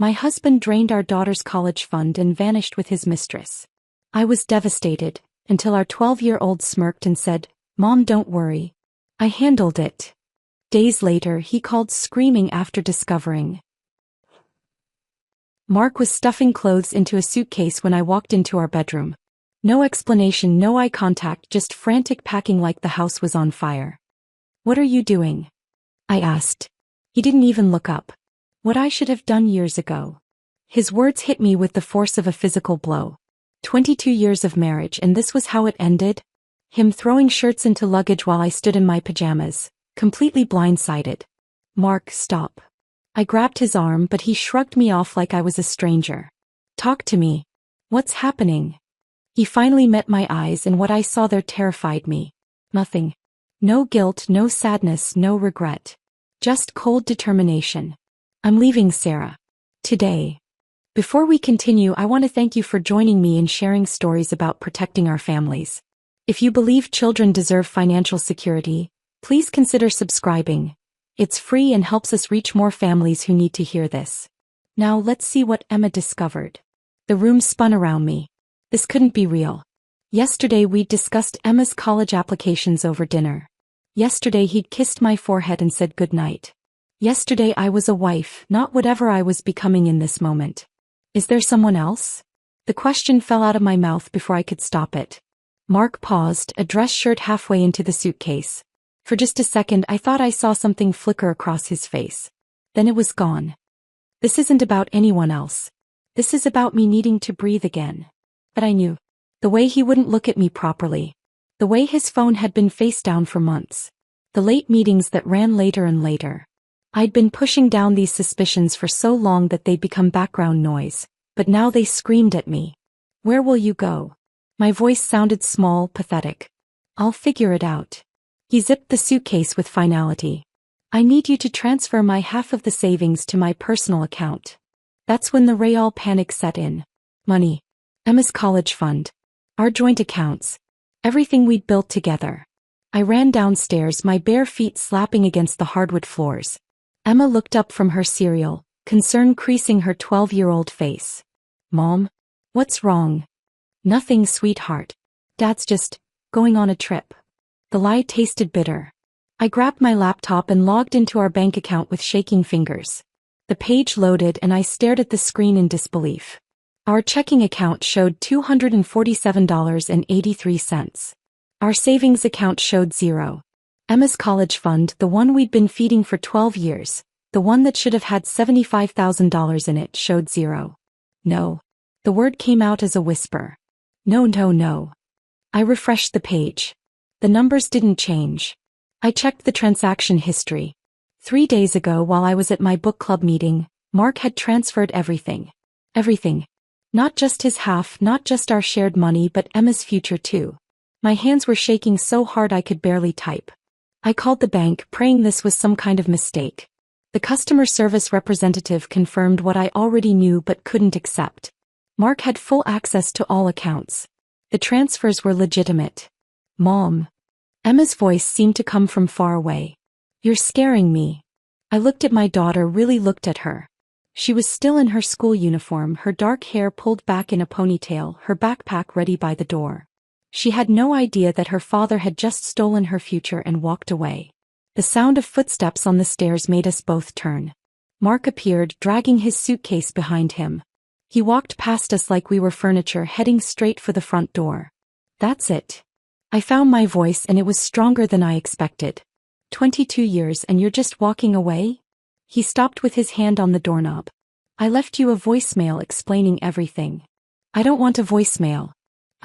My husband drained our daughter's college fund and vanished with his mistress. I was devastated, until our 12-year-old smirked and said, "Mom, don't worry. I handled it." Days later, he called screaming after discovering Mark was stuffing clothes into a suitcase when I walked into our bedroom. No explanation, no eye contact, just frantic packing like the house was on fire. "What are you doing?" I asked. He didn't even look up. What I should have done years ago. His words hit me with the force of a physical blow. 22 years of marriage, and this was how it ended? Him throwing shirts into luggage while I stood in my pajamas, completely blindsided. "Mark, stop." I grabbed his arm, but he shrugged me off like I was a stranger. "Talk to me. What's happening?" He finally met my eyes, and what I saw there terrified me. Nothing. No guilt, no sadness, no regret. Just cold determination. "I'm leaving, Sarah. Today." Before we continue, I want to thank you for joining me in sharing stories about protecting our families. If you believe children deserve financial security, please consider subscribing. It's free and helps us reach more families who need to hear this. Now let's see what Emma discovered. The room spun around me. This couldn't be real. Yesterday we'd discussed Emma's college applications over dinner. Yesterday he'd kissed my forehead and said goodnight. Yesterday I was a wife, not whatever I was becoming in this moment. Is there someone else? The question fell out of my mouth before I could stop it. Mark paused, a dress shirt halfway into the suitcase. For just a second I thought I saw something flicker across his face. Then it was gone. This isn't about anyone else. This is about me needing to breathe again. But I knew. The way he wouldn't look at me properly. The way his phone had been face down for months. The late meetings that ran later and later. I'd been pushing down these suspicions for so long that they'd become background noise, but now they screamed at me. "Where will you go?" My voice sounded small, pathetic. "I'll figure it out." He zipped the suitcase with finality. "I need you to transfer my half of the savings to my personal account." That's when the real panic set in. Money. Emma's college fund. Our joint accounts. Everything we'd built together. I ran downstairs, my bare feet slapping against the hardwood floors. Emma looked up from her cereal, concern creasing her 12-year-old face. "Mom? What's wrong?" "Nothing, sweetheart. Dad's just going on a trip." The lie tasted bitter. I grabbed my laptop and logged into our bank account with shaking fingers. The page loaded and I stared at the screen in disbelief. Our checking account showed $247.83. Our savings account showed zero. Emma's college fund, the one we'd been feeding for 12 years, the one that should have had $75,000 in it, showed zero. No. The word came out as a whisper. No, no, no. I refreshed the page. The numbers didn't change. I checked the transaction history. 3 days ago, while I was at my book club meeting, Mark had transferred everything. Everything. Not just his half, not just our shared money, but Emma's future too. My hands were shaking so hard I could barely type. I called the bank, praying this was some kind of mistake. The customer service representative confirmed what I already knew but couldn't accept. Mark had full access to all accounts. The transfers were legitimate. "Mom." Emma's voice seemed to come from far away. "You're scaring me." I looked at my daughter, really looked at her. She was still in her school uniform, her dark hair pulled back in a ponytail, her backpack ready by the door. She had no idea that her father had just stolen her future and walked away. The sound of footsteps on the stairs made us both turn. Mark appeared, dragging his suitcase behind him. He walked past us like we were furniture, heading straight for the front door. "That's it." I found my voice, and it was stronger than I expected. 22 years and you're just walking away?" He stopped with his hand on the doorknob. "I left you a voicemail explaining everything." "I don't want a voicemail.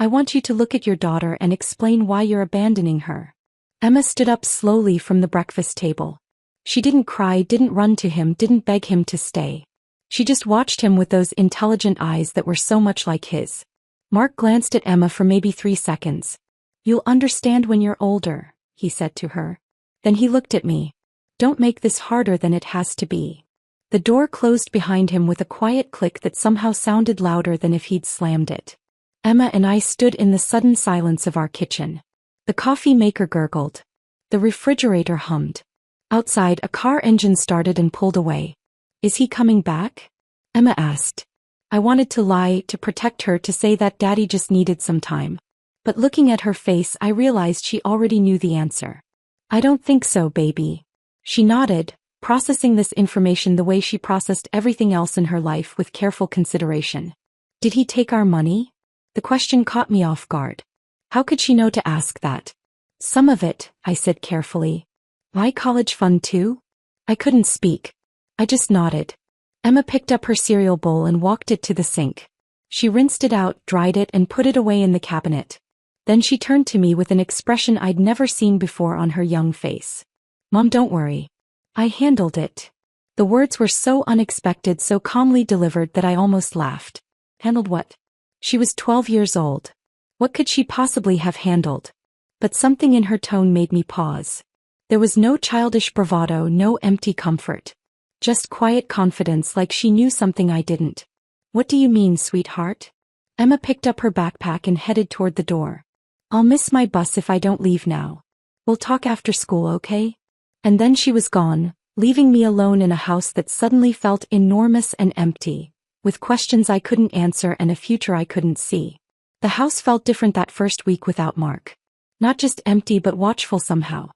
I want you to look at your daughter and explain why you're abandoning her." Emma stood up slowly from the breakfast table. She didn't cry, didn't run to him, didn't beg him to stay. She just watched him with those intelligent eyes that were so much like his. Mark glanced at Emma for maybe 3 seconds. "You'll understand when you're older," he said to her. Then he looked at me. "Don't make this harder than it has to be." The door closed behind him with a quiet click that somehow sounded louder than if he'd slammed it. Emma and I stood in the sudden silence of our kitchen. The coffee maker gurgled. The refrigerator hummed. Outside, a car engine started and pulled away. "Is he coming back?" Emma asked. I wanted to lie, to protect her, to say that Daddy just needed some time. But looking at her face, I realized she already knew the answer. I don't think so, baby. She nodded, processing this information the way she processed everything else in her life with careful consideration. Did he take our money? The question caught me off guard. How could she know to ask that? Some of it, I said carefully. My college fund too? I couldn't speak. I just nodded. Emma picked up her cereal bowl and walked it to the sink. She rinsed it out, dried it, and put it away in the cabinet. Then she turned to me with an expression I'd never seen before on her young face. Mom, don't worry. I handled it. The words were so unexpected, so calmly delivered that I almost laughed. Handled what? She was 12 years old. What could she possibly have handled? But something in her tone made me pause. There was no childish bravado, no empty comfort. Just quiet confidence, like she knew something I didn't. What do you mean, sweetheart? Emma picked up her backpack and headed toward the door. I'll miss my bus if I don't leave now. We'll talk after school, okay? And then she was gone, leaving me alone in a house that suddenly felt enormous and empty, with questions I couldn't answer and a future I couldn't see. The house felt different that first week without Mark. Not just empty but watchful somehow.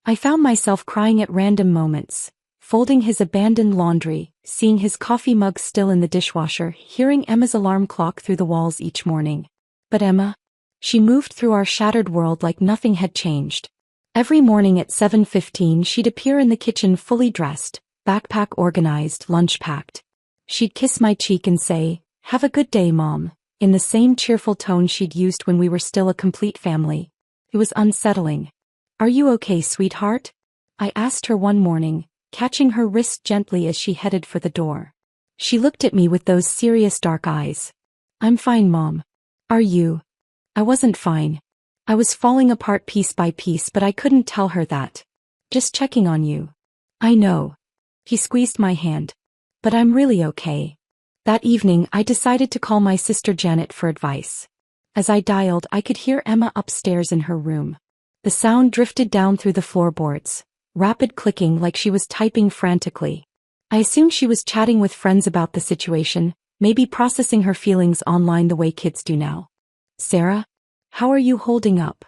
I found myself crying at random moments, folding his abandoned laundry, seeing his coffee mug still in the dishwasher, hearing Emma's alarm clock through the walls each morning. But Emma? She moved through our shattered world like nothing had changed. Every morning at 7:15 she'd appear in the kitchen fully dressed, backpack organized, lunch packed. She'd kiss my cheek and say, "Have a good day, Mom," in the same cheerful tone she'd used when we were still a complete family. It was unsettling. Are you okay, sweetheart? I asked her one morning, catching her wrist gently as she headed for the door. She looked at me with those serious dark eyes. I'm fine, Mom. Are you? I wasn't fine. I was falling apart piece by piece, but I couldn't tell her that. Just checking on you. I know. He squeezed my hand. But I'm really okay. That evening I decided to call my sister Janet for advice. As I dialed, I could hear Emma upstairs in her room. The sound drifted down through the floorboards, rapid clicking like she was typing frantically. I assumed she was chatting with friends about the situation, maybe processing her feelings online the way kids do now. Sarah? How are you holding up?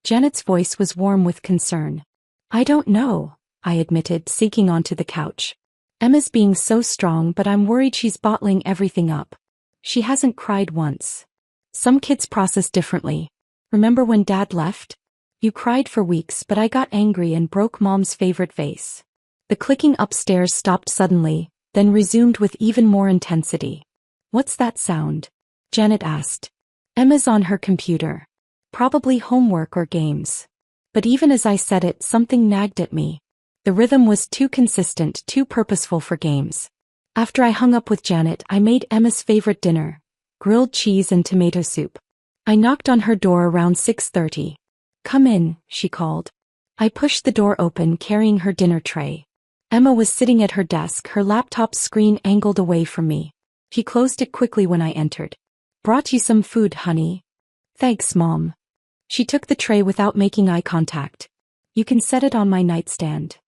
Janet's voice was warm with concern. I don't know, I admitted, sinking onto the couch. Emma's being so strong, but I'm worried she's bottling everything up. She hasn't cried once. Some kids process differently. Remember when Dad left? You cried for weeks, but I got angry and broke Mom's favorite vase. The clicking upstairs stopped suddenly, then resumed with even more intensity. What's that sound? Janet asked. Emma's on her computer. Probably homework or games. But even as I said it, something nagged at me. The rhythm was too consistent, too purposeful for games. After I hung up with Janet, I made Emma's favorite dinner, grilled cheese and tomato soup. I knocked on her door around 6:30. Come in, she called. I pushed the door open, carrying her dinner tray. Emma was sitting at her desk, her laptop screen angled away from me. She closed it quickly when I entered. Brought you some food, honey. Thanks, Mom. She took the tray without making eye contact. You can set it on my nightstand.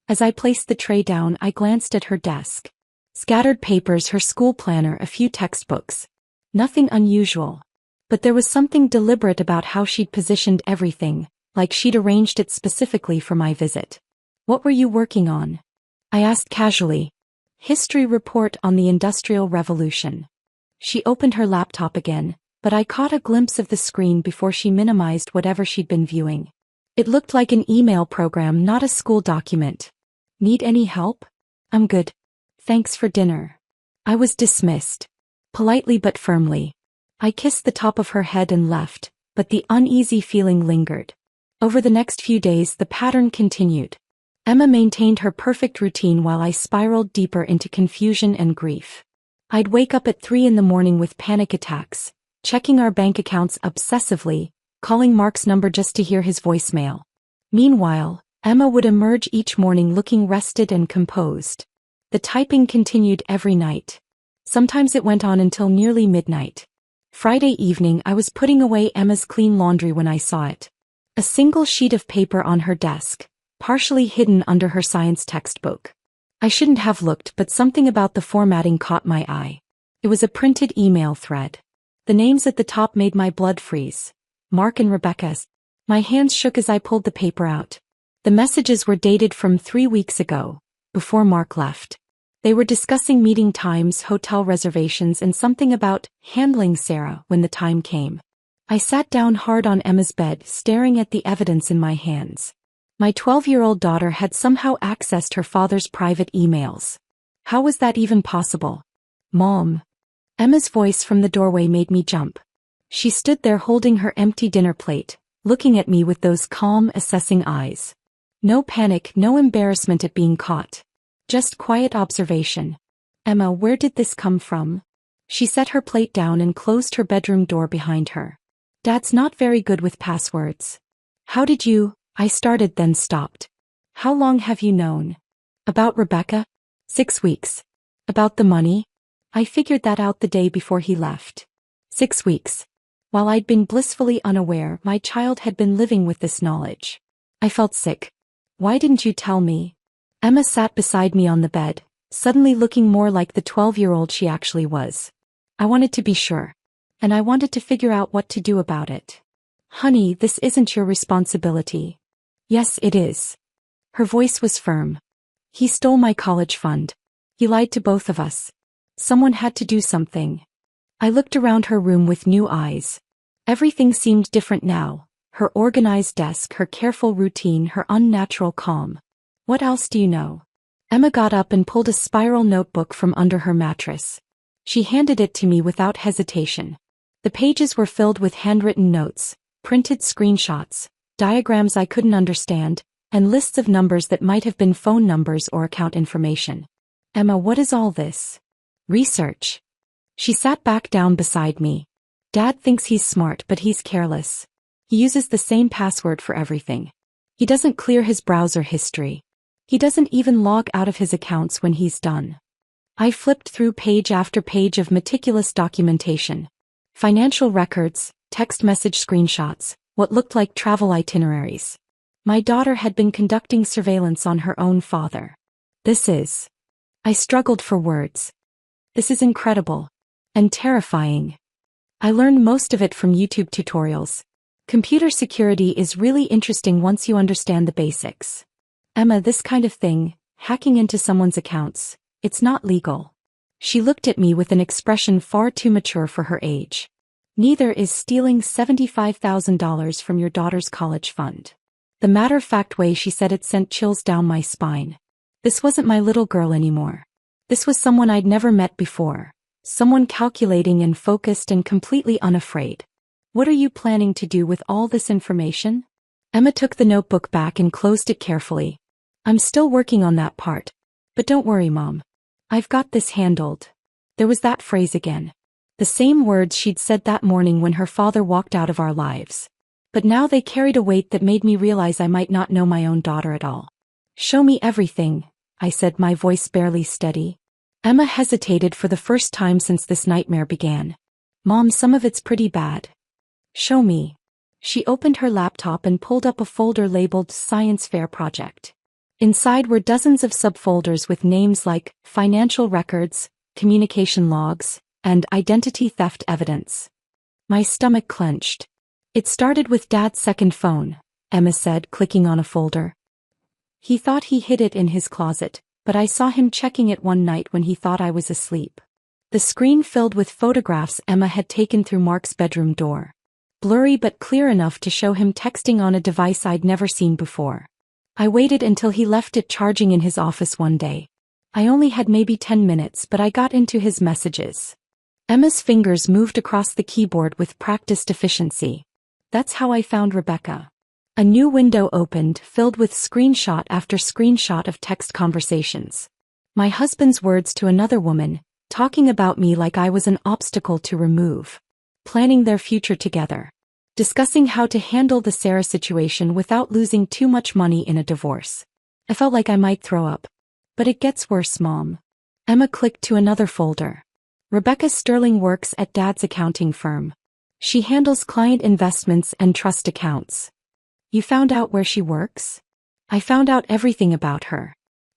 As I placed the tray down, I glanced at her desk. Scattered papers, her school planner, a few textbooks. Nothing unusual. But there was something deliberate about how she'd positioned everything, like she'd arranged it specifically for my visit. What were you working on? I asked casually. History report on the Industrial Revolution. She opened her laptop again, but I caught a glimpse of the screen before she minimized whatever she'd been viewing. It looked like an email program, not a school document. Need any help? I'm good. Thanks for dinner. I was dismissed. Politely but firmly. I kissed the top of her head and left, but the uneasy feeling lingered. Over the next few days the pattern continued. Emma maintained her perfect routine while I spiraled deeper into confusion and grief. I'd wake up at 3 in the morning with panic attacks, checking our bank accounts obsessively, calling Mark's number just to hear his voicemail. Meanwhile, Emma would emerge each morning looking rested and composed. The typing continued every night. Sometimes it went on until nearly midnight. Friday evening I was putting away Emma's clean laundry when I saw it. A single sheet of paper on her desk, partially hidden under her science textbook. I shouldn't have looked, but something about the formatting caught my eye. It was a printed email thread. The names at the top made my blood freeze. Mark and Rebecca's. My hands shook as I pulled the paper out. The messages were dated from 3 weeks ago, before Mark left. They were discussing meeting times, hotel reservations, and something about handling Sarah when the time came. I sat down hard on Emma's bed, staring at the evidence in my hands. My 12-year-old daughter had somehow accessed her father's private emails. How was that even possible? Mom. Emma's voice from the doorway made me jump. She stood there holding her empty dinner plate, looking at me with those calm, assessing eyes. No panic, no embarrassment at being caught. Just quiet observation. Emma, where did this come from? She set her plate down and closed her bedroom door behind her. Dad's not very good with passwords. How did you? I started then stopped. How long have you known? About Rebecca? 6 weeks. About the money? I figured that out the day before he left. 6 weeks. While I'd been blissfully unaware, my child had been living with this knowledge. I felt sick. Why didn't you tell me? Emma sat beside me on the bed, suddenly looking more like the 12-year-old she actually was. I wanted to be sure. And I wanted to figure out what to do about it. Honey, this isn't your responsibility. Yes, it is. Her voice was firm. He stole my college fund. He lied to both of us. Someone had to do something. I looked around her room with new eyes. Everything seemed different now. Her organized desk, her careful routine, her unnatural calm. What else do you know? Emma got up and pulled a spiral notebook from under her mattress. She handed it to me without hesitation. The pages were filled with handwritten notes, printed screenshots, diagrams I couldn't understand, and lists of numbers that might have been phone numbers or account information. Emma, what is all this? Research. She sat back down beside me. Dad thinks he's smart, but he's careless. He uses the same password for everything. He doesn't clear his browser history. He doesn't even log out of his accounts when he's done. I flipped through page after page of meticulous documentation. Financial records, text message screenshots, what looked like travel itineraries. My daughter had been conducting surveillance on her own father. I struggled for words. This is incredible. And terrifying. I learned most of it from YouTube tutorials. Computer security is really interesting once you understand the basics. Emma, this kind of thing, hacking into someone's accounts, it's not legal. She looked at me with an expression far too mature for her age. Neither is stealing $75,000 from your daughter's college fund. The matter-of-fact way she said it sent chills down my spine. This wasn't my little girl anymore. This was someone I'd never met before. Someone calculating and focused and completely unafraid. What are you planning to do with all this information? Emma took the notebook back and closed it carefully. I'm still working on that part. But don't worry, Mom. I've got this handled. There was that phrase again. The same words she'd said that morning when her father walked out of our lives. But now they carried a weight that made me realize I might not know my own daughter at all. Show me everything, I said, my voice barely steady. Emma hesitated for the first time since this nightmare began. Mom, some of it's pretty bad. Show me. She opened her laptop and pulled up a folder labeled Science Fair Project. Inside were dozens of subfolders with names like financial records, communication logs, and identity theft evidence. My stomach clenched. It started with Dad's second phone, Emma said, clicking on a folder. He thought he hid it in his closet, but I saw him checking it one night when he thought I was asleep. The screen filled with photographs Emma had taken through Mark's bedroom door. Blurry but clear enough to show him texting on a device I'd never seen before. I waited until he left it charging in his office one day. I only had maybe 10 minutes, but I got into his messages. Emma's fingers moved across the keyboard with practiced efficiency. That's how I found Rebecca. A new window opened, filled with screenshot after screenshot of text conversations. My husband's words to another woman, talking about me like I was an obstacle to remove. Planning their future together. Discussing how to handle the Sarah situation without losing too much money in a divorce. I felt like I might throw up. But it gets worse, Mom. Emma clicked to another folder. Rebecca Sterling works at Dad's accounting firm. She handles client investments and trust accounts. You found out where she works? I found out everything about her.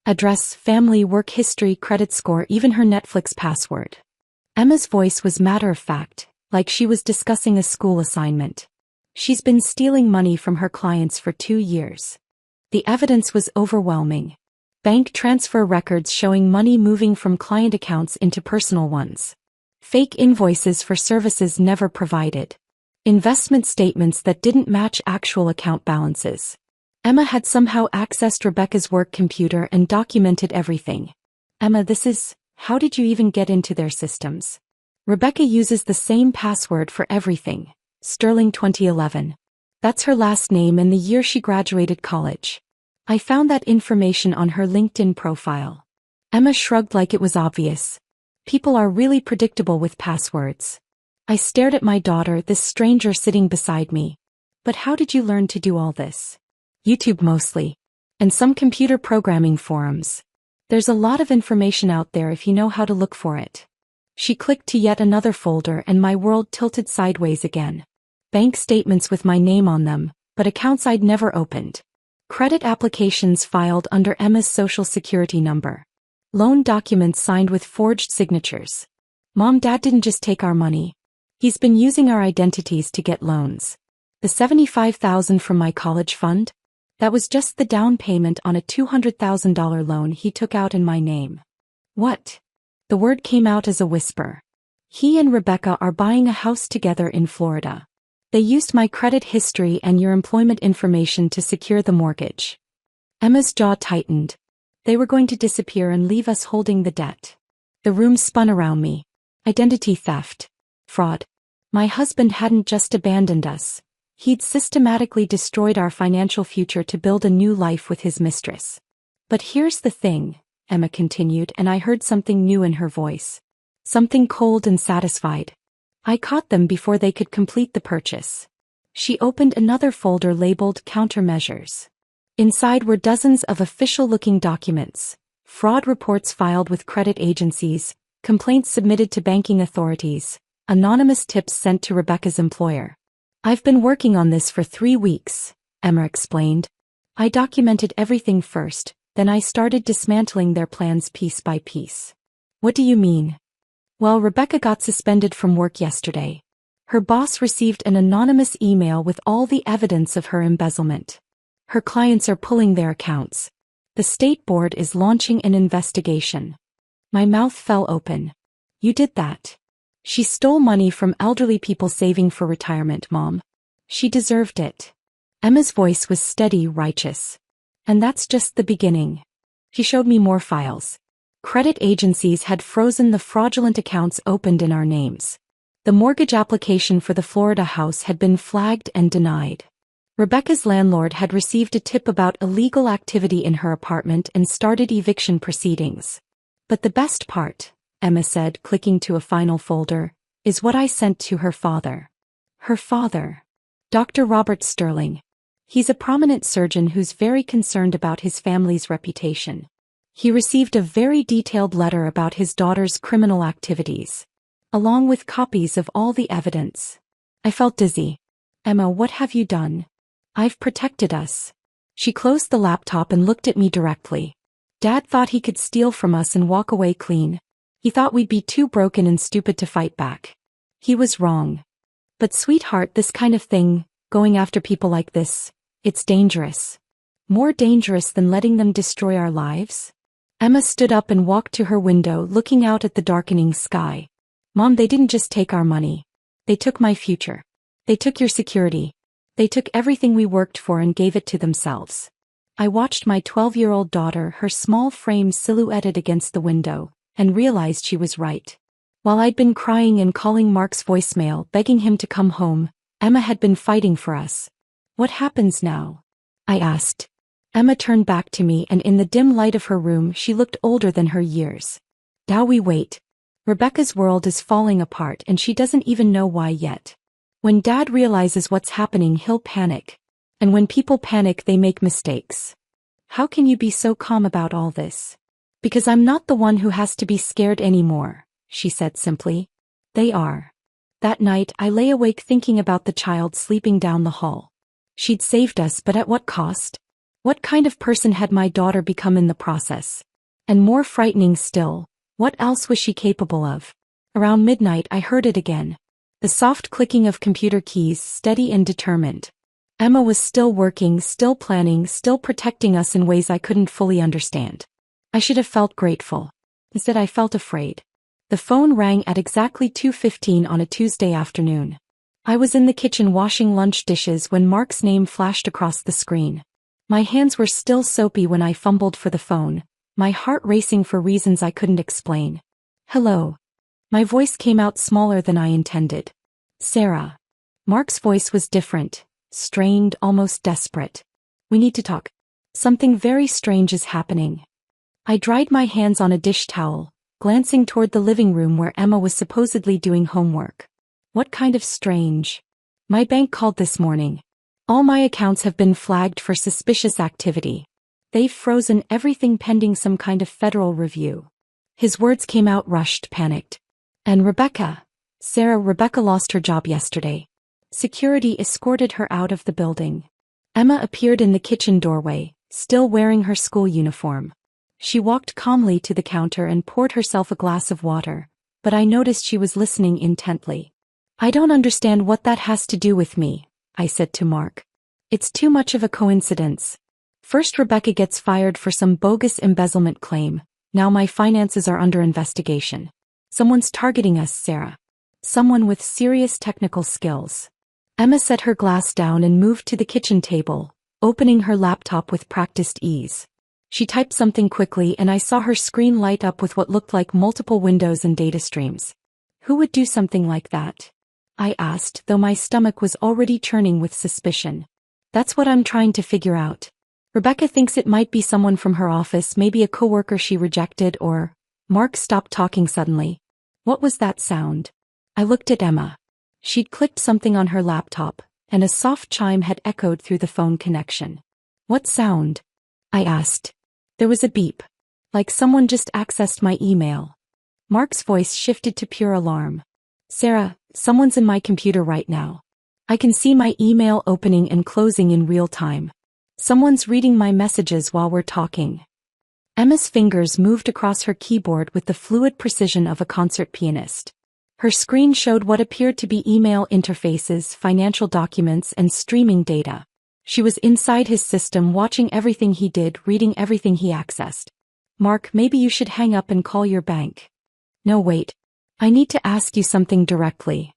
Address, family, work history, credit score, even her Netflix password. Emma's voice was matter-of-fact, like she was discussing a school assignment. She's been stealing money from her clients for 2 years. The evidence was overwhelming. Bank transfer records showing money moving from client accounts into personal ones. Fake invoices for services never provided. Investment statements that didn't match actual account balances. Emma had somehow accessed Rebecca's work computer and documented everything. Emma, how did you even get into their systems? Rebecca uses the same password for everything. Sterling 2011. That's her last name and the year she graduated college. I found that information on her LinkedIn profile. Emma shrugged like it was obvious. People are really predictable with passwords. I stared at my daughter, this stranger sitting beside me. But how did you learn to do all this? YouTube mostly. And some computer programming forums. There's a lot of information out there if you know how to look for it. She clicked to yet another folder and my world tilted sideways again. Bank statements with my name on them, but accounts I'd never opened. Credit applications filed under Emma's social security number. Loan documents signed with forged signatures. Mom, Dad didn't just take our money. He's been using our identities to get loans. The $75,000 from my college fund? That was just the down payment on a $200,000 loan he took out in my name. What? The word came out as a whisper. He and Rebecca are buying a house together in Florida. They used my credit history and your employment information to secure the mortgage. Emma's jaw tightened. They were going to disappear and leave us holding the debt. The room spun around me. Identity theft. Fraud. My husband hadn't just abandoned us. He'd systematically destroyed our financial future to build a new life with his mistress. But here's the thing, Emma continued, and I heard something new in her voice. Something cold and satisfied. I caught them before they could complete the purchase. She opened another folder labeled Countermeasures. Inside were dozens of official-looking documents, fraud reports filed with credit agencies, complaints submitted to banking authorities, anonymous tips sent to Rebecca's employer. I've been working on this for 3 weeks, Emma explained. I documented everything first, then I started dismantling their plans piece by piece. What do you mean? Well, Rebecca got suspended from work yesterday. Her boss received an anonymous email with all the evidence of her embezzlement. Her clients are pulling their accounts. The state board is launching an investigation. My mouth fell open. You did that. She stole money from elderly people saving for retirement, Mom. She deserved it. Emma's voice was steady, righteous. And that's just the beginning. She showed me more files. Credit agencies had frozen the fraudulent accounts opened in our names. The mortgage application for the Florida house had been flagged and denied. Rebecca's landlord had received a tip about illegal activity in her apartment and started eviction proceedings. But the best part, Emma said, clicking to a final folder, is what I sent to her father. Her father. Dr. Robert Sterling. He's a prominent surgeon who's very concerned about his family's reputation. He received a very detailed letter about his daughter's criminal activities, along with copies of all the evidence. I felt dizzy. Emma, what have you done? I've protected us. She closed the laptop and looked at me directly. Dad thought he could steal from us and walk away clean. He thought we'd be too broken and stupid to fight back. He was wrong. But sweetheart, this kind of thing, going after people like this, it's dangerous. More dangerous than letting them destroy our lives? Emma stood up and walked to her window, looking out at the darkening sky. Mom, they didn't just take our money. They took my future. They took your security. They took everything we worked for and gave it to themselves. I watched my 12-year-old daughter, her small frame silhouetted against the window, and realized she was right. While I'd been crying and calling Mark's voicemail, begging him to come home, Emma had been fighting for us. What happens now? I asked. Emma turned back to me, and in the dim light of her room she looked older than her years. Now we wait. Rebecca's world is falling apart and she doesn't even know why yet. When Dad realizes what's happening, he'll panic. And when people panic, they make mistakes. How can you be so calm about all this? Because I'm not the one who has to be scared anymore, she said simply. They are. That night I lay awake thinking about the child sleeping down the hall. She'd saved us, but at what cost? What kind of person had my daughter become in the process? And more frightening still, what else was she capable of? Around midnight I heard it again. The soft clicking of computer keys, steady and determined. Emma was still working, still planning, still protecting us in ways I couldn't fully understand. I should have felt grateful. Instead I felt afraid. The phone rang at exactly 2:15 on a Tuesday afternoon. I was in the kitchen washing lunch dishes when Mark's name flashed across the screen. My hands were still soapy when I fumbled for the phone, my heart racing for reasons I couldn't explain. Hello. My voice came out smaller than I intended. Sarah. Mark's voice was different, strained, almost desperate. We need to talk. Something very strange is happening. I dried my hands on a dish towel, glancing toward the living room where Emma was supposedly doing homework. What kind of strange? My bank called this morning. All my accounts have been flagged for suspicious activity. They've frozen everything pending some kind of federal review. His words came out rushed, panicked. And Rebecca lost her job yesterday. Security escorted her out of the building. Emma appeared in the kitchen doorway, still wearing her school uniform. She walked calmly to the counter and poured herself a glass of water, but I noticed she was listening intently. I don't understand what that has to do with me, I said to Mark. It's too much of a coincidence. First Rebecca gets fired for some bogus embezzlement claim, now my finances are under investigation. Someone's targeting us, Sarah. Someone with serious technical skills. Emma set her glass down and moved to the kitchen table, opening her laptop with practiced ease. She typed something quickly and I saw her screen light up with what looked like multiple windows and data streams. Who would do something like that? I asked, though my stomach was already churning with suspicion. That's what I'm trying to figure out. Rebecca thinks it might be someone from her office, maybe a coworker she rejected or... Mark stopped talking suddenly. What was that sound? I looked at Emma. She'd clicked something on her laptop, and a soft chime had echoed through the phone connection. What sound? I asked. There was a beep. Like someone just accessed my email. Mark's voice shifted to pure alarm. Sarah, someone's in my computer right now. I can see my email opening and closing in real time. Someone's reading my messages while we're talking. Emma's fingers moved across her keyboard with the fluid precision of a concert pianist. Her screen showed what appeared to be email interfaces, financial documents, and streaming data. She was inside his system, watching everything he did, reading everything he accessed. Mark, maybe you should hang up and call your bank. No, wait. I need to ask you something directly.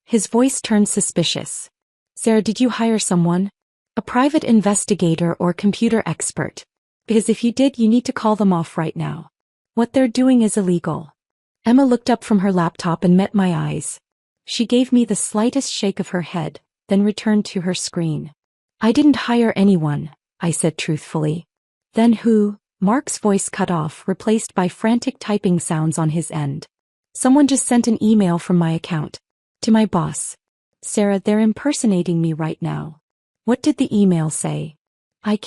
His voice turned suspicious. Sarah, did you hire someone? A private investigator or computer expert? Because if you did, you need to call them off right now. What they're doing is illegal. Emma looked up from her laptop and met my eyes. She gave me the slightest shake of her head, then returned to her screen. I didn't hire anyone, I said truthfully. Then who? Mark's voice cut off, replaced by frantic typing sounds on his end. Someone just sent an email from my account. To my boss. Sarah, they're impersonating me right now. What did the email say? I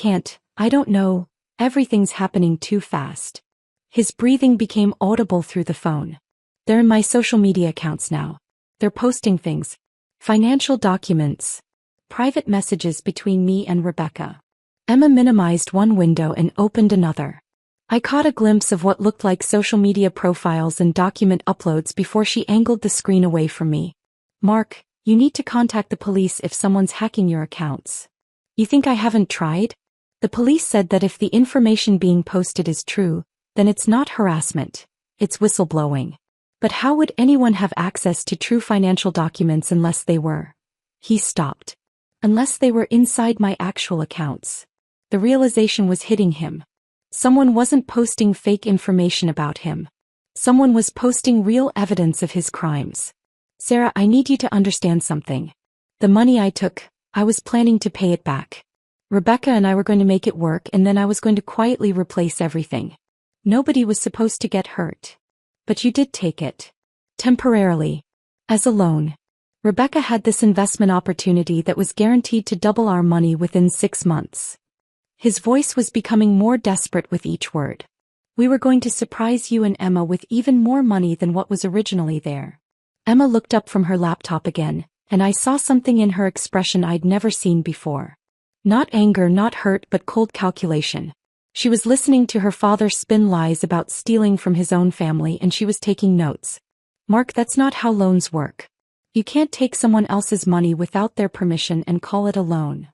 don't know. Everything's happening too fast. His breathing became audible through the phone. They're in my social media accounts now. They're posting things. Financial documents. Private messages between me and Rebecca. Emma minimized one window and opened another. I caught a glimpse of what looked like social media profiles and document uploads before she angled the screen away from me. Mark, you need to contact the police if someone's hacking your accounts. You think I haven't tried? The police said that if the information being posted is true, then it's not harassment, it's whistleblowing. But how would anyone have access to true financial documents unless they were? He stopped. Unless they were inside my actual accounts. The realization was hitting him. Someone wasn't posting fake information about him. Someone was posting real evidence of his crimes. Sarah, I need you to understand something. The money I took, I was planning to pay it back. Rebecca and I were going to make it work, and then I was going to quietly replace everything. Nobody was supposed to get hurt. But you did take it. Temporarily. As a loan. Rebecca had this investment opportunity that was guaranteed to double our money within 6 months. His voice was becoming more desperate with each word. We were going to surprise you and Emma with even more money than what was originally there. Emma looked up from her laptop again, and I saw something in her expression I'd never seen before. Not anger, not hurt, but cold calculation. She was listening to her father spin lies about stealing from his own family, and she was taking notes. Mark, that's not how loans work. You can't take someone else's money without their permission and call it a loan.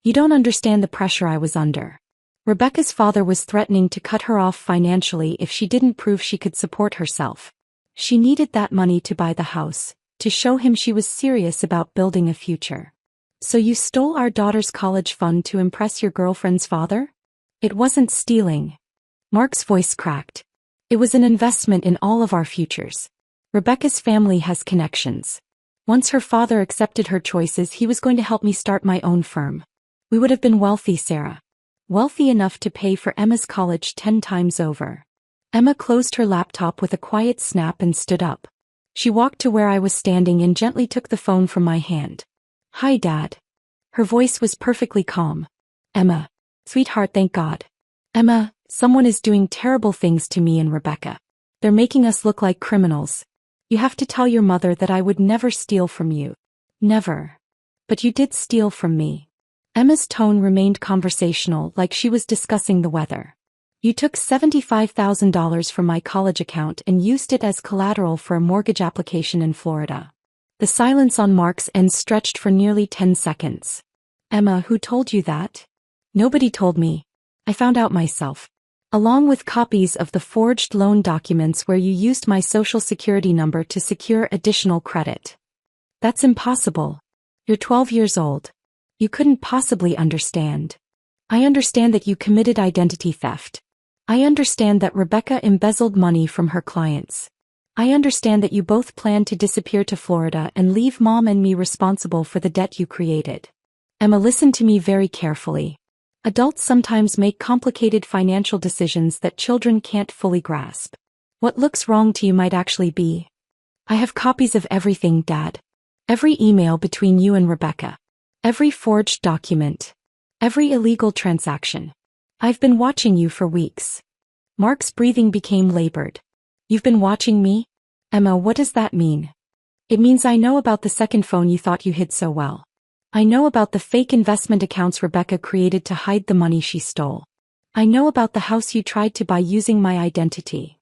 You don't understand the pressure I was under. Rebecca's father was threatening to cut her off financially if she didn't prove she could support herself. She needed that money to buy the house, to show him she was serious about building a future. So you stole our daughter's college fund to impress your girlfriend's father? It wasn't stealing. Mark's voice cracked. It was an investment in all of our futures. Rebecca's family has connections. Once her father accepted her choices, he was going to help me start my own firm. We would have been wealthy, Sarah. Wealthy enough to pay for Emma's college 10 times over. Emma closed her laptop with a quiet snap and stood up. She walked to where I was standing and gently took the phone from my hand. Hi, Dad. Her voice was perfectly calm. Emma. Sweetheart, thank God. Emma, someone is doing terrible things to me and Rebecca. They're making us look like criminals. You have to tell your mother that I would never steal from you. Never. But you did steal from me. Emma's tone remained conversational, like she was discussing the weather. You took $75,000 from my college account and used it as collateral for a mortgage application in Florida. The silence on Mark's end stretched for nearly 10 seconds. Emma, who told you that? Nobody told me. I found out myself. Along with copies of the forged loan documents where you used my social security number to secure additional credit. That's impossible. You're 12 years old. You couldn't possibly understand. I understand that you committed identity theft. I understand that Rebecca embezzled money from her clients. I understand that you both planned to disappear to Florida and leave Mom and me responsible for the debt you created. Emma, listen to me very carefully. Adults sometimes make complicated financial decisions that children can't fully grasp. What looks wrong to you might actually be. I have copies of everything, Dad. Every email between you and Rebecca. Every forged document. Every illegal transaction. I've been watching you for weeks. Mark's breathing became labored. You've been watching me? Emma, what does that mean? It means I know about the second phone you thought you hid so well. I know about the fake investment accounts Rebecca created to hide the money she stole. I know about the house you tried to buy using my identity.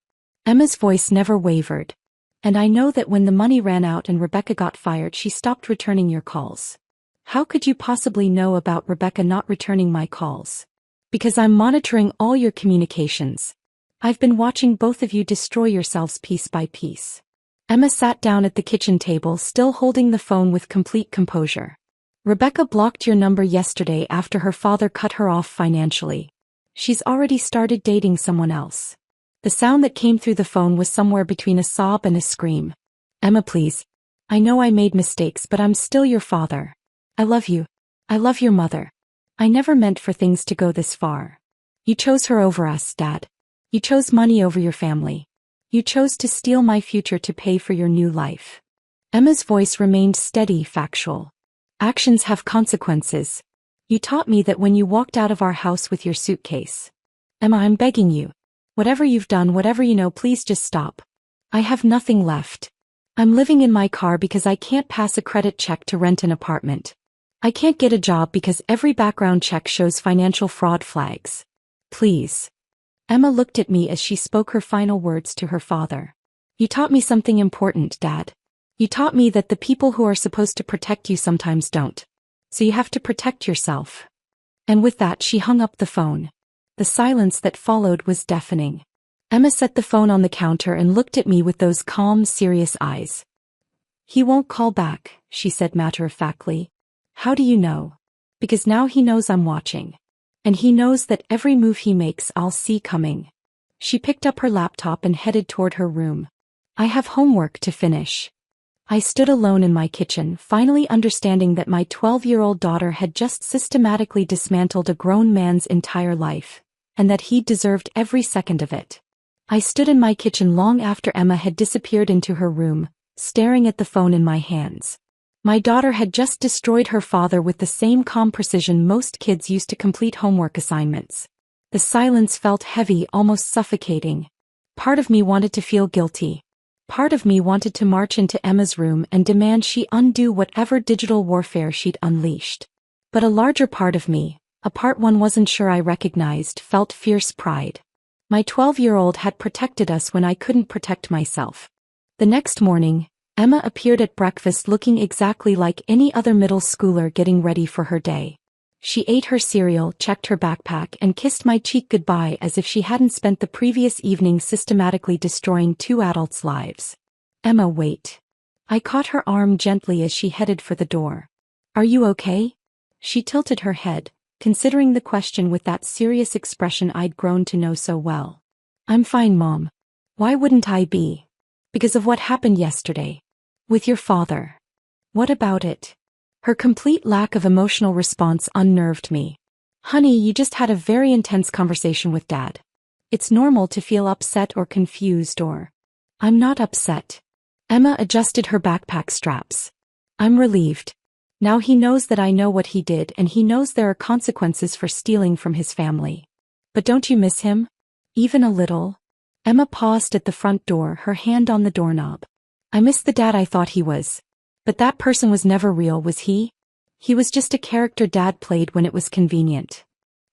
Emma's voice never wavered. And I know that when the money ran out and Rebecca got fired, she stopped returning your calls. How could you possibly know about Rebecca not returning my calls? Because I'm monitoring all your communications. I've been watching both of you destroy yourselves piece by piece. Emma sat down at the kitchen table, still holding the phone with complete composure. Rebecca blocked your number yesterday after her father cut her off financially. She's already started dating someone else. The sound that came through the phone was somewhere between a sob and a scream. Emma, please. I know I made mistakes, but I'm still your father. I love you. I love your mother. I never meant for things to go this far. You chose her over us, Dad. You chose money over your family. You chose to steal my future to pay for your new life. Emma's voice remained steady, factual. Actions have consequences. You taught me that when you walked out of our house with your suitcase. Emma, I'm begging you. Whatever you've done, whatever you know, please just stop. I have nothing left. I'm living in my car because I can't pass a credit check to rent an apartment. I can't get a job because every background check shows financial fraud flags. Please. Emma looked at me as she spoke her final words to her father. You taught me something important, Dad. You taught me that the people who are supposed to protect you sometimes don't. So you have to protect yourself. And with that, she hung up the phone. The silence that followed was deafening. Emma set the phone on the counter and looked at me with those calm, serious eyes. He won't call back, she said matter-of-factly. How do you know? Because now he knows I'm watching. And he knows that every move he makes I'll see coming. She picked up her laptop and headed toward her room. I have homework to finish. I stood alone in my kitchen, finally understanding that my 12-year-old daughter had just systematically dismantled a grown man's entire life, and that he deserved every second of it. I stood in my kitchen long after Emma had disappeared into her room, staring at the phone in my hands. My daughter had just destroyed her father with the same calm precision most kids used to complete homework assignments. The silence felt heavy, almost suffocating. Part of me wanted to feel guilty. Part of me wanted to march into Emma's room and demand she undo whatever digital warfare she'd unleashed. But a larger part of me, A part one wasn't sure I recognized, felt fierce pride. My 12-year-old had protected us when I couldn't protect myself. The next morning, Emma appeared at breakfast looking exactly like any other middle schooler getting ready for her day. She ate her cereal, checked her backpack, and kissed my cheek goodbye as if she hadn't spent the previous evening systematically destroying 2 adults' lives. Emma, wait. I caught her arm gently as she headed for the door. Are you okay? She tilted her head, considering the question with that serious expression I'd grown to know so well. I'm fine, Mom. Why wouldn't I be? Because of what happened yesterday. With your father. What about it? Her complete lack of emotional response unnerved me. Honey, you just had a very intense conversation with Dad. It's normal to feel upset or confused or... I'm not upset. Emma adjusted her backpack straps. I'm relieved. Now he knows that I know what he did and he knows there are consequences for stealing from his family. But don't you miss him? Even a little? Emma paused at the front door, her hand on the doorknob. I miss the dad I thought he was. But that person was never real, was he? He was just a character Dad played when it was convenient.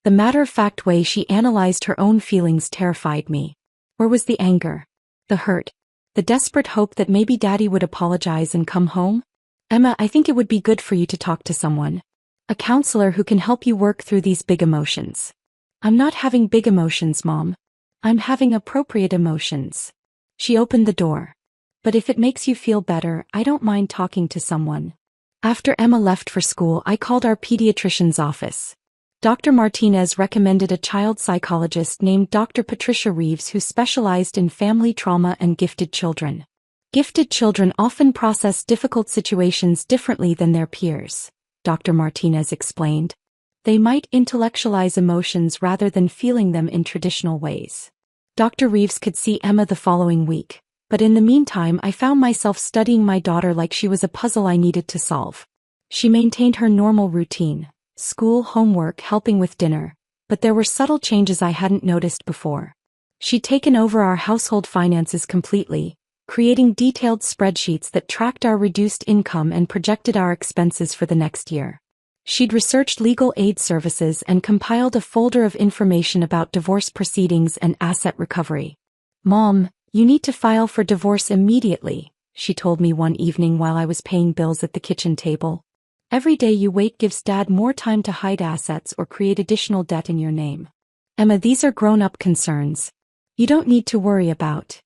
The matter-of-fact way she analyzed her own feelings terrified me. Or was the anger? The hurt? The desperate hope that maybe Daddy would apologize and come home? Emma, I think it would be good for you to talk to someone. A counselor who can help you work through these big emotions. I'm not having big emotions, Mom. I'm having appropriate emotions. She opened the door. But if it makes you feel better, I don't mind talking to someone. After Emma left for school, I called our pediatrician's office. Dr. Martinez recommended a child psychologist named Dr. Patricia Reeves who specialized in family trauma and gifted children. Gifted children often process difficult situations differently than their peers, Dr. Martinez explained. They might intellectualize emotions rather than feeling them in traditional ways. Dr. Reeves could see Emma the following week. But in the meantime I found myself studying my daughter like she was a puzzle I needed to solve. She maintained her normal routine, school, homework, helping with dinner, but there were subtle changes I hadn't noticed before. She'd taken over our household finances completely, creating detailed spreadsheets that tracked our reduced income and projected our expenses for the next year. She'd researched legal aid services and compiled a folder of information about divorce proceedings and asset recovery. Mom, you need to file for divorce immediately, she told me one evening while I was paying bills at the kitchen table. Every day you wait gives Dad more time to hide assets or create additional debt in your name. Emma, these are grown-up concerns. You don't need to worry about.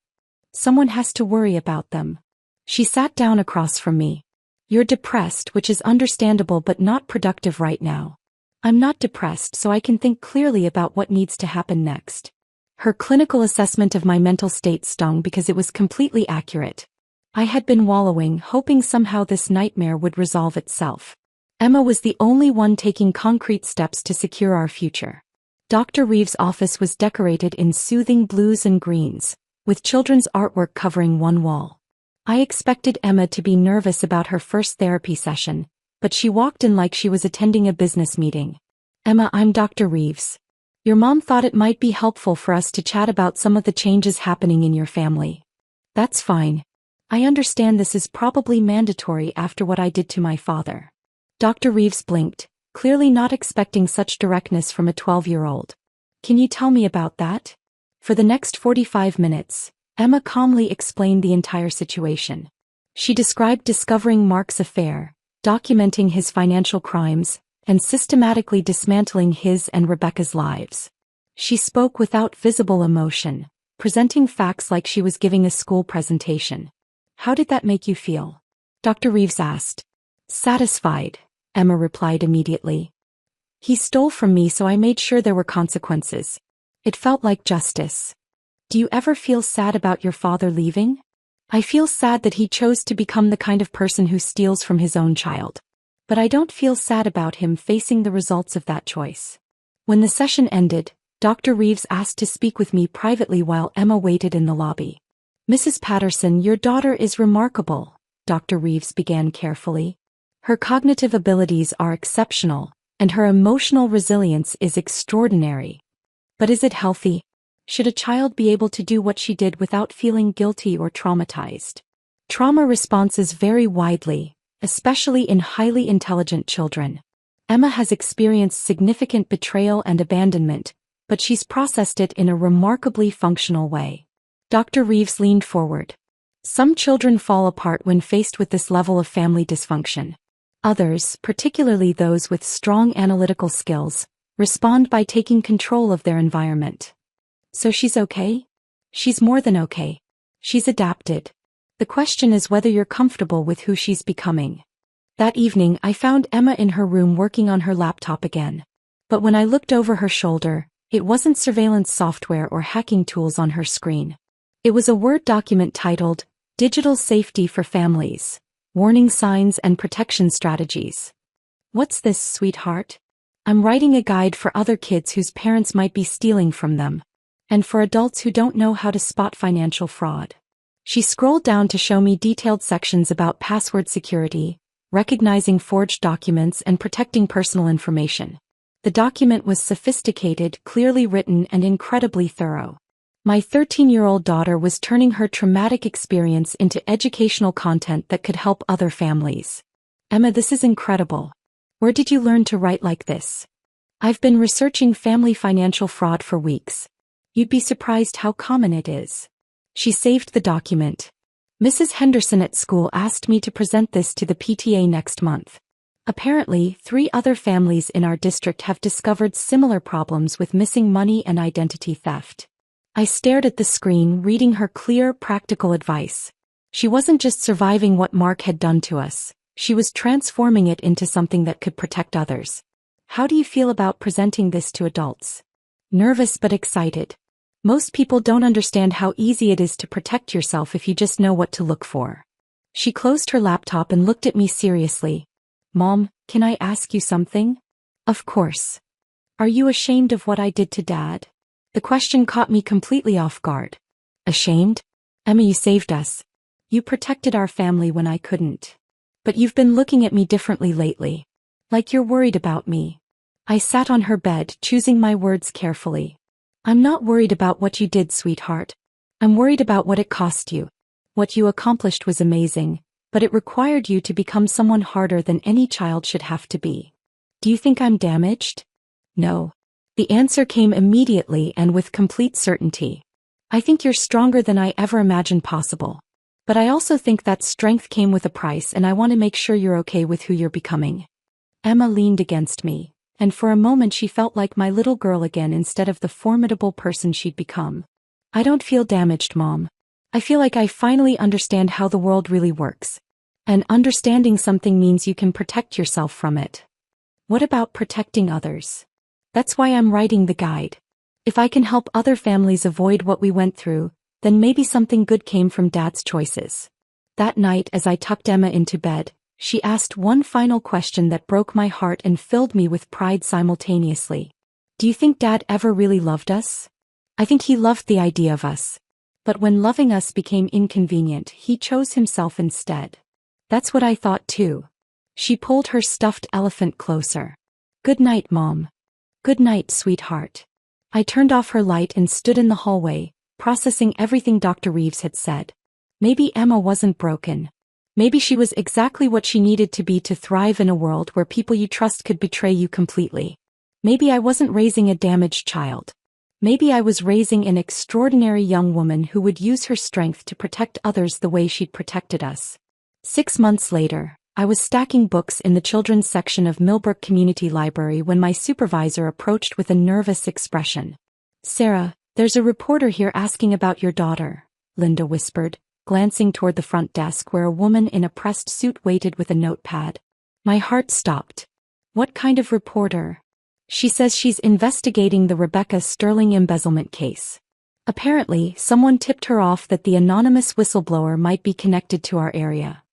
Someone has to worry about them. She sat down across from me. You're depressed, which is understandable but not productive right now. I'm not depressed, so I can think clearly about what needs to happen next. Her clinical assessment of my mental state stung because it was completely accurate. I had been wallowing, hoping somehow this nightmare would resolve itself. Emma was the only one taking concrete steps to secure our future. Dr. Reeves' office was decorated in soothing blues and greens, with children's artwork covering one wall. I expected Emma to be nervous about her first therapy session, but she walked in like she was attending a business meeting. Emma, I'm Dr. Reeves. Your mom thought it might be helpful for us to chat about some of the changes happening in your family. That's fine. I understand this is probably mandatory after what I did to my father. Dr. Reeves blinked, clearly not expecting such directness from a 12-year-old. Can you tell me about that? For the next 45 minutes, Emma calmly explained the entire situation. She described discovering Mark's affair, documenting his financial crimes, and systematically dismantling his and Rebecca's lives. She spoke without visible emotion, presenting facts like she was giving a school presentation. How did that make you feel? Dr. Reeves asked. Satisfied, Emma replied immediately. He stole from me, so I made sure there were consequences. It felt like justice. Do you ever feel sad about your father leaving? I feel sad that he chose to become the kind of person who steals from his own child. But I don't feel sad about him facing the results of that choice. When the session ended, Dr. Reeves asked to speak with me privately while Emma waited in the lobby. Mrs. Patterson, your daughter is remarkable, Dr. Reeves began carefully. Her cognitive abilities are exceptional, and her emotional resilience is extraordinary. But is it healthy? Should a child be able to do what she did without feeling guilty or traumatized? Trauma responses vary widely, especially in highly intelligent children. Emma has experienced significant betrayal and abandonment, but she's processed it in a remarkably functional way. Dr. Reeves leaned forward. Some children fall apart when faced with this level of family dysfunction. Others, particularly those with strong analytical skills, respond by taking control of their environment. So she's okay? She's more than okay. She's adapted. The question is whether you're comfortable with who she's becoming. That evening I found Emma in her room working on her laptop again. But when I looked over her shoulder, it wasn't surveillance software or hacking tools on her screen. It was a Word document titled, Digital Safety for Families, Warning Signs and Protection Strategies. What's this, sweetheart? I'm writing a guide for other kids whose parents might be stealing from them. And for adults who don't know how to spot financial fraud. She scrolled down to show me detailed sections about password security, recognizing forged documents and protecting personal information. The document was sophisticated, clearly written, and incredibly thorough. My 13-year-old daughter was turning her traumatic experience into educational content that could help other families. Emma, this is incredible. Where did you learn to write like this? I've been researching family financial fraud for weeks. You'd be surprised how common it is. She saved the document. Mrs. Henderson at school asked me to present this to the PTA next month. Apparently, 3 other families in our district have discovered similar problems with missing money and identity theft. I stared at the screen, reading her clear, practical advice. She wasn't just surviving what Mark had done to us, she was transforming it into something that could protect others. How do you feel about presenting this to adults? Nervous but excited. Most people don't understand how easy it is to protect yourself if you just know what to look for. She closed her laptop and looked at me seriously. Mom, can I ask you something? Of course. Are you ashamed of what I did to Dad? The question caught me completely off guard. Ashamed? Emma, you saved us. You protected our family when I couldn't. But you've been looking at me differently lately. Like you're worried about me. I sat on her bed, choosing my words carefully. I'm not worried about what you did, sweetheart. I'm worried about what it cost you. What you accomplished was amazing, but it required you to become someone harder than any child should have to be. Do you think I'm damaged? No. The answer came immediately and with complete certainty. I think you're stronger than I ever imagined possible. But I also think that strength came with a price, and I want to make sure you're okay with who you're becoming. Emma leaned against me, and for a moment she felt like my little girl again instead of the formidable person she'd become. I don't feel damaged, Mom. I feel like I finally understand how the world really works. And understanding something means you can protect yourself from it. What about protecting others? That's why I'm writing the guide. If I can help other families avoid what we went through, then maybe something good came from Dad's choices. That night, as I tucked Emma into bed, she asked one final question that broke my heart and filled me with pride simultaneously. Do you think Dad ever really loved us? I think he loved the idea of us. But when loving us became inconvenient, he chose himself instead. That's what I thought too. She pulled her stuffed elephant closer. Good night, Mom. Good night, sweetheart. I turned off her light and stood in the hallway, processing everything Dr. Reeves had said. Maybe Emma wasn't broken. Maybe she was exactly what she needed to be to thrive in a world where people you trust could betray you completely. Maybe I wasn't raising a damaged child. Maybe I was raising an extraordinary young woman who would use her strength to protect others the way she'd protected us. 6 months later, I was stacking books in the children's section of Millbrook Community Library when my supervisor approached with a nervous expression. Sarah, there's a reporter here asking about your daughter, Linda whispered, glancing toward the front desk where a woman in a pressed suit waited with a notepad. My heart stopped. What kind of reporter? She says she's investigating the Rebecca Sterling embezzlement case. Apparently, someone tipped her off that the anonymous whistleblower might be connected to our area.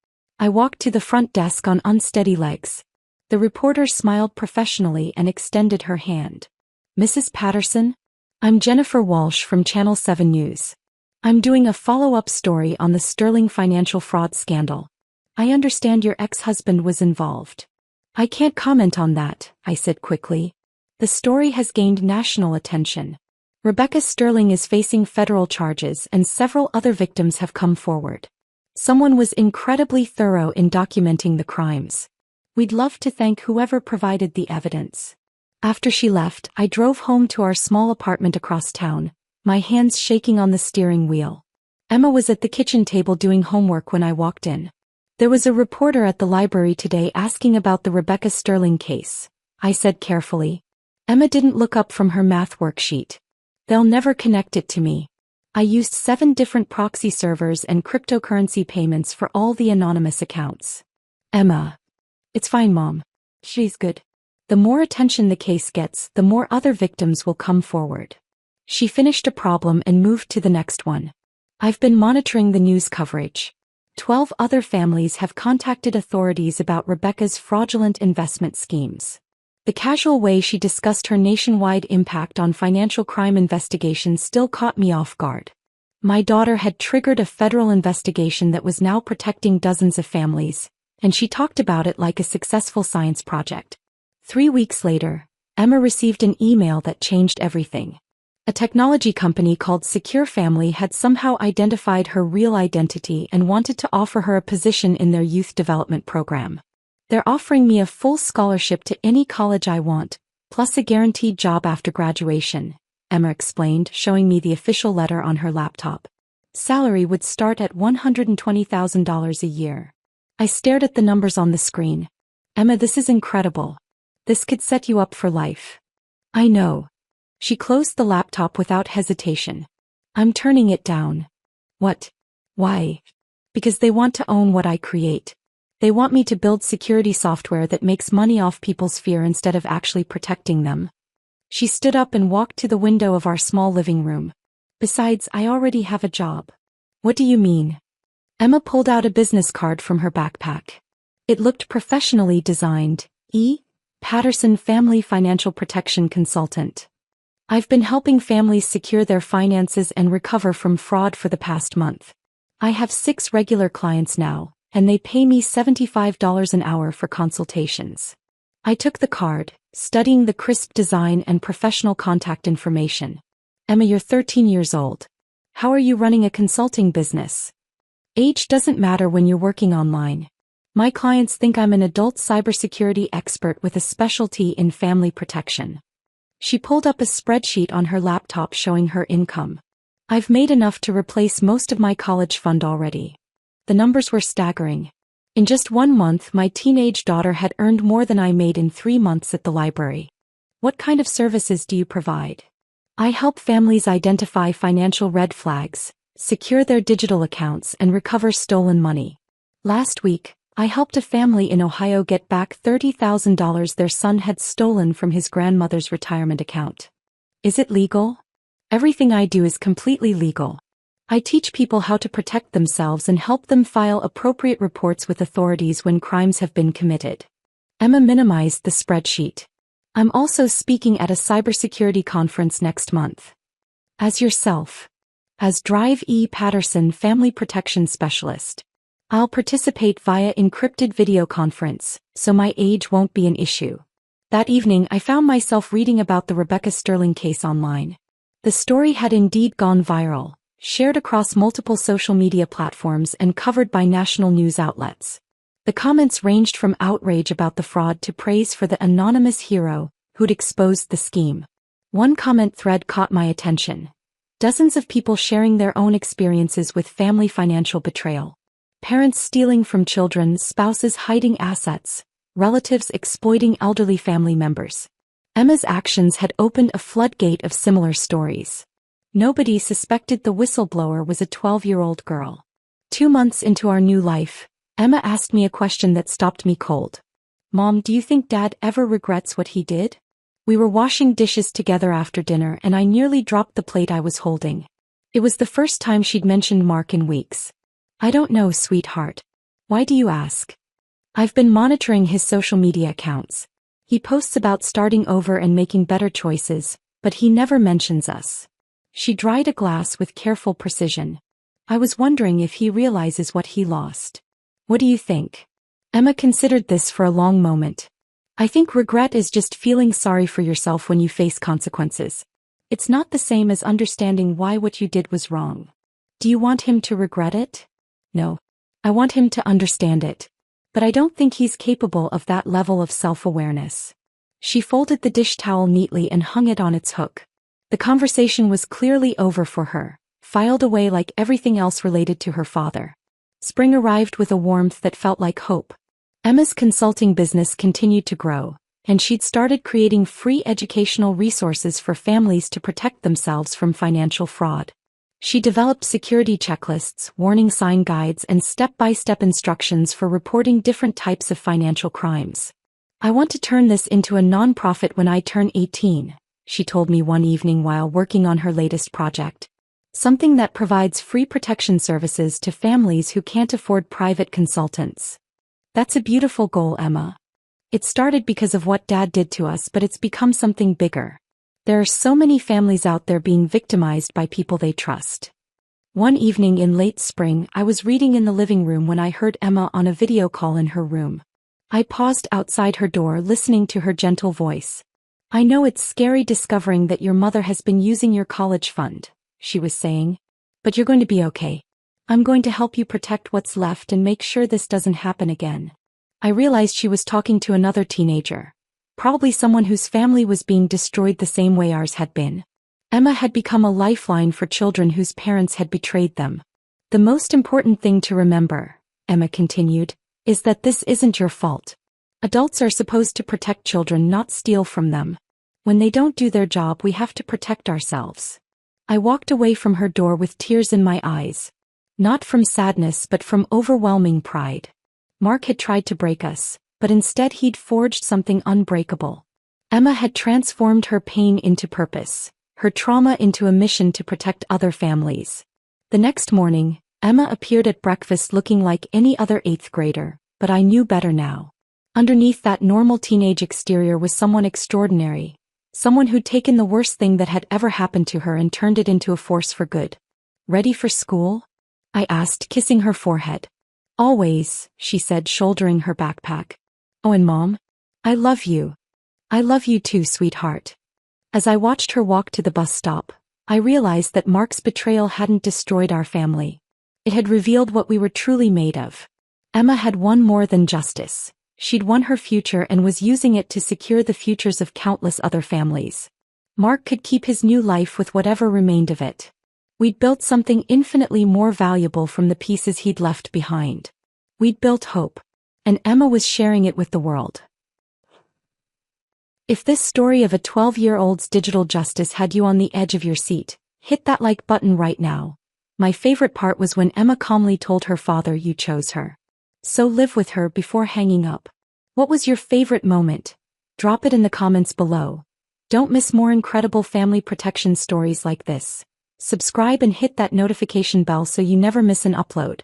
I walked to the front desk on unsteady legs. The reporter smiled professionally and extended her hand. Mrs. Patterson? I'm Jennifer Walsh from Channel 7 News. I'm doing a follow-up story on the Sterling financial fraud scandal. I understand your ex-husband was involved. I can't comment on that, I said quickly. The story has gained national attention. Rebecca Sterling is facing federal charges and several other victims have come forward. Someone was incredibly thorough in documenting the crimes. We'd love to thank whoever provided the evidence. After she left, I drove home to our small apartment across town, my hands shaking on the steering wheel. Emma was at the kitchen table doing homework when I walked in. There was a reporter at the library today asking about the Rebecca Sterling case, I said carefully. Emma didn't look up from her math worksheet. They'll never connect it to me. I used 7 different proxy servers and cryptocurrency payments for all the anonymous accounts. Emma. It's fine, Mom. She's good. The more attention the case gets, the more other victims will come forward. She finished a problem and moved to the next one. I've been monitoring the news coverage. 12 other families have contacted authorities about Rebecca's fraudulent investment schemes. The casual way she discussed her nationwide impact on financial crime investigations still caught me off guard. My daughter had triggered a federal investigation that was now protecting dozens of families, and she talked about it like a successful science project. 3 weeks later, Emma received an email that changed everything. A technology company called Secure Family had somehow identified her real identity and wanted to offer her a position in their youth development program. They're offering me a full scholarship to any college I want, plus a guaranteed job after graduation, Emma explained, showing me the official letter on her laptop. Salary would start at $120,000 a year. I stared at the numbers on the screen. Emma, this is incredible. This could set you up for life. I know. She closed the laptop without hesitation. I'm turning it down. What? Why? Because they want to own what I create. They want me to build security software that makes money off people's fear instead of actually protecting them. She stood up and walked to the window of our small living room. Besides, I already have a job. What do you mean? Emma pulled out a business card from her backpack. It looked professionally designed. E. Patterson Family Financial Protection Consultant. I've been helping families secure their finances and recover from fraud for the past month. I have 6 regular clients now, and they pay me $75 an hour for consultations. I took the card, studying the crisp design and professional contact information. Emma, you're 13 years old. How are you running a consulting business? Age doesn't matter when you're working online. My clients think I'm an adult cybersecurity expert with a specialty in family protection. She pulled up a spreadsheet on her laptop showing her income. I've made enough to replace most of my college fund already. The numbers were staggering. In just 1 month, my teenage daughter had earned more than I made in 3 months at the library. What kind of services do you provide? I help families identify financial red flags, secure their digital accounts, and recover stolen money. Last week, I helped a family in Ohio get back $30,000 their son had stolen from his grandmother's retirement account. Is it legal? Everything I do is completely legal. I teach people how to protect themselves and help them file appropriate reports with authorities when crimes have been committed. Emma minimized the spreadsheet. I'm also speaking at a cybersecurity conference next month. As yourself. As Drive E. Patterson Family Protection Specialist. I'll participate via encrypted video conference, so my age won't be an issue. That evening I found myself reading about the Rebecca Sterling case online. The story had indeed gone viral, shared across multiple social media platforms and covered by national news outlets. The comments ranged from outrage about the fraud to praise for the anonymous hero who'd exposed the scheme. One comment thread caught my attention. Dozens of people sharing their own experiences with family financial betrayal. Parents stealing from children, spouses hiding assets, relatives exploiting elderly family members. Emma's actions had opened a floodgate of similar stories. Nobody suspected the whistleblower was a 12-year-old girl. 2 months into our new life, Emma asked me a question that stopped me cold. Mom, do you think Dad ever regrets what he did? We were washing dishes together after dinner and I nearly dropped the plate I was holding. It was the first time she'd mentioned Mark in weeks. I don't know, sweetheart. Why do you ask? I've been monitoring his social media accounts. He posts about starting over and making better choices, but he never mentions us. She dried a glass with careful precision. I was wondering if he realizes what he lost. What do you think? Emma considered this for a long moment. I think regret is just feeling sorry for yourself when you face consequences. It's not the same as understanding why what you did was wrong. Do you want him to regret it? No. I want him to understand it. But I don't think he's capable of that level of self-awareness. She folded the dish towel neatly and hung it on its hook. The conversation was clearly over for her, filed away like everything else related to her father. Spring arrived with a warmth that felt like hope. Emma's consulting business continued to grow, and she'd started creating free educational resources for families to protect themselves from financial fraud. She developed security checklists, warning sign guides, and step-by-step instructions for reporting different types of financial crimes. "I want to turn this into a non-profit when I turn 18, she told me one evening while working on her latest project. Something that provides free protection services to families who can't afford private consultants. That's a beautiful goal, Emma. It started because of what Dad did to us, but it's become something bigger. There are so many families out there being victimized by people they trust." One evening in late spring, I was reading in the living room when I heard Emma on a video call in her room. I paused outside her door, listening to her gentle voice. "I know it's scary discovering that your mother has been using your college fund," she was saying. "But you're going to be okay. I'm going to help you protect what's left and make sure this doesn't happen again." I realized she was talking to another teenager. Probably someone whose family was being destroyed the same way ours had been. Emma had become a lifeline for children whose parents had betrayed them. "The most important thing to remember," Emma continued, "is that this isn't your fault. Adults are supposed to protect children, not steal from them. When they don't do their job, we have to protect ourselves." I walked away from her door with tears in my eyes. Not from sadness, but from overwhelming pride. Mark had tried to break us, but instead he'd forged something unbreakable. Emma had transformed her pain into purpose, her trauma into a mission to protect other families. The next morning, Emma appeared at breakfast looking like any other 8th grader, but I knew better now. Underneath that normal teenage exterior was someone extraordinary, someone who'd taken the worst thing that had ever happened to her and turned it into a force for good. "Ready for school?" I asked, kissing her forehead. "Always," she said, shouldering her backpack. "Oh, and Mom? I love you. I love you too, sweetheart." As I watched her walk to the bus stop, I realized that Mark's betrayal hadn't destroyed our family. It had revealed what we were truly made of. Emma had won more than justice. She'd won her future and was using it to secure the futures of countless other families. Mark could keep his new life with whatever remained of it. We'd built something infinitely more valuable from the pieces he'd left behind. We'd built hope, and Emma was sharing it with the world. If this story of a 12-year-old's digital justice had you on the edge of your seat, hit that like button right now. My favorite part was when Emma calmly told her father you chose her. So live with her before hanging up. What was your favorite moment? Drop it in the comments below. Don't miss more incredible family protection stories like this. Subscribe and hit that notification bell so you never miss an upload.